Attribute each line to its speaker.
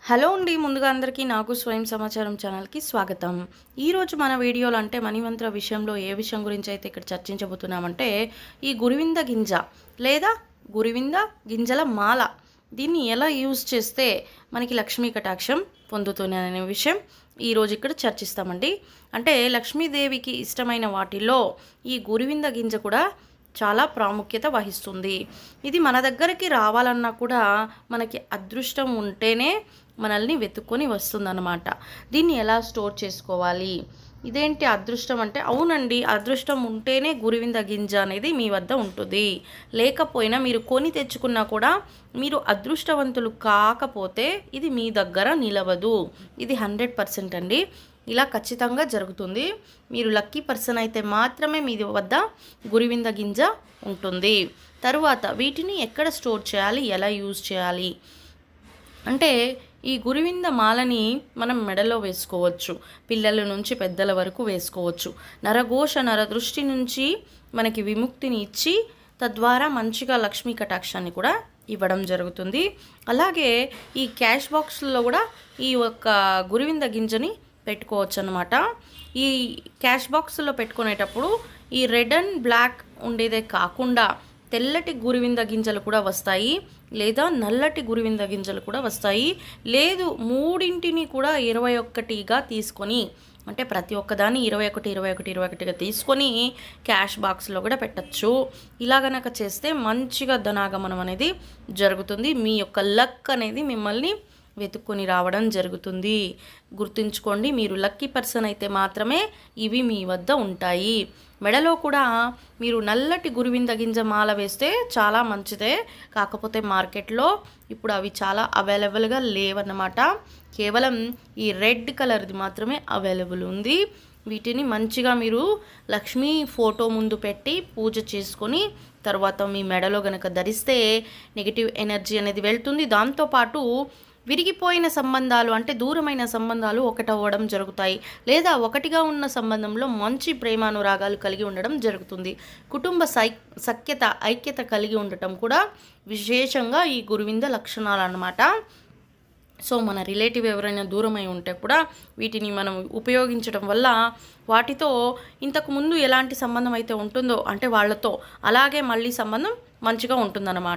Speaker 1: Hello అండి. ముందుగా అందరికీ నాకు స్వయం సమాచారం ఛానల్కి స్వాగతం. ఈరోజు మన వీడియోలో అంటే మణిమంత్ర విషయంలో ఏ విషయం గురించి అయితే ఇక్కడ చర్చించబోతున్నామంటే ఈ గురివింద గింజ లేదా గురివింద గింజల మాల దీన్ని ఎలా యూజ్ చేస్తే మనకి లక్ష్మీ కటాక్షం పొందుతుంది అనే విషయం ఈరోజు ఇక్కడ చర్చిస్తామండి. అంటే లక్ష్మీదేవికి ఇష్టమైన వాటిల్లో ఈ గురివింద గింజ కూడా చాలా ప్రాముఖ్యత వహిస్తుంది. ఇది మన దగ్గరికి రావాలన్నా కూడా మనకి అదృష్టం ఉంటేనే మనల్ని వెతుక్కొని వస్తుందన్నమాట. దీన్ని ఎలా స్టోర్ చేసుకోవాలి? ఇదేంటి అదృష్టం అంటే, అవునండి, అదృష్టం ఉంటేనే గురివింద గింజ అనేది మీ వద్ద ఉంటుంది. లేకపోయినా మీరు కొని తెచ్చుకున్నా కూడా మీరు అదృష్టవంతులు కాకపోతే ఇది మీ దగ్గర నిలవదు. ఇది 100% అండి. ఇలా ఖచ్చితంగా జరుగుతుంది. మీరు లక్కీ పర్సన్ అయితే మాత్రమే మీ వద్ద గురివింద గింజ ఉంటుంది. తరువాత వీటిని ఎక్కడ స్టోర్ చేయాలి, ఎలా యూజ్ చేయాలి అంటే, ఈ గురివింద మాలని మనం మెడలో వేసుకోవచ్చు. పిల్లల నుంచి పెద్దల వరకు వేసుకోవచ్చు. నరఘోష నరదృష్టి నుంచి మనకి విముక్తిని ఇచ్చి తద్వారా మంచిగా లక్ష్మీ కటాక్షాన్ని కూడా ఇవ్వడం జరుగుతుంది. అలాగే ఈ క్యాష్ బాక్స్లో కూడా ఈ యొక్క గురివింద గింజని పెట్టుకోవచ్చు అన్నమాట. ఈ క్యాష్ బాక్స్లో పెట్టుకునేటప్పుడు ఈ రెడ్ అండ్ బ్లాక్ ఉండేదే కాకుండా తెల్లటి గురివింద గింజలు కూడా వస్తాయి, లేదా నల్లటి గురివింద గింజలు కూడా వస్తాయి. లేదు, మూడింటిని కూడా 21గా తీసుకొని, అంటే ప్రతి ఒక్కదాన్ని 21గా తీసుకొని క్యాష్ బాక్స్లో కూడా పెట్టచ్చు. ఇలా గనక చేస్తే మంచిగా ధనాగమనం అనేది జరుగుతుంది. మీ యొక్క లక్ అనేది మిమ్మల్ని వెతుక్కొని రావడం జరుగుతుంది. గుర్తుంచుకోండి, మీరు లక్కీ పర్సన్ అయితే మాత్రమే ఇవి మీ వద్ద ఉంటాయి. మెడలో కూడా మీరు నల్లటి గురివింద గింజ మాల వేస్తే చాలా మంచిదే. కాకపోతే మార్కెట్లో ఇప్పుడు అవి చాలా అవైలబుల్గా లేవన్నమాట. కేవలం ఈ రెడ్ కలర్ది మాత్రమే అవైలబుల్ ఉంది. వీటిని మంచిగా మీరు లక్ష్మీ ఫోటో ముందు పెట్టి పూజ చేసుకొని తర్వాత మీ మెడలో గనక ధరిస్తే నెగిటివ్ ఎనర్జీ అనేది వెళ్తుంది. దాంతోపాటు విరిగిపోయిన సంబంధాలు, అంటే దూరమైన సంబంధాలు ఒకటవ్వడం జరుగుతాయి, లేదా ఒకటిగా ఉన్న సంబంధంలో మంచి ప్రేమానురాగాలు కలిగి ఉండడం జరుగుతుంది. కుటుంబ సఖ్యత ఐక్యత కలిగి ఉండటం కూడా విశేషంగా ఈ గురువింద లక్షణాలు అన్నమాట. సో మన రిలేటివ్ ఎవరైనా దూరమై ఉంటే కూడా వీటిని మనం ఉపయోగించడం వల్ల వాటితో ఇంతకు ముందు ఎలాంటి సంబంధం అయితే ఉంటుందో, అంటే వాళ్ళతో అలాగే మళ్ళీ సంబంధం మంచిగా ఉంటుందన్నమాట.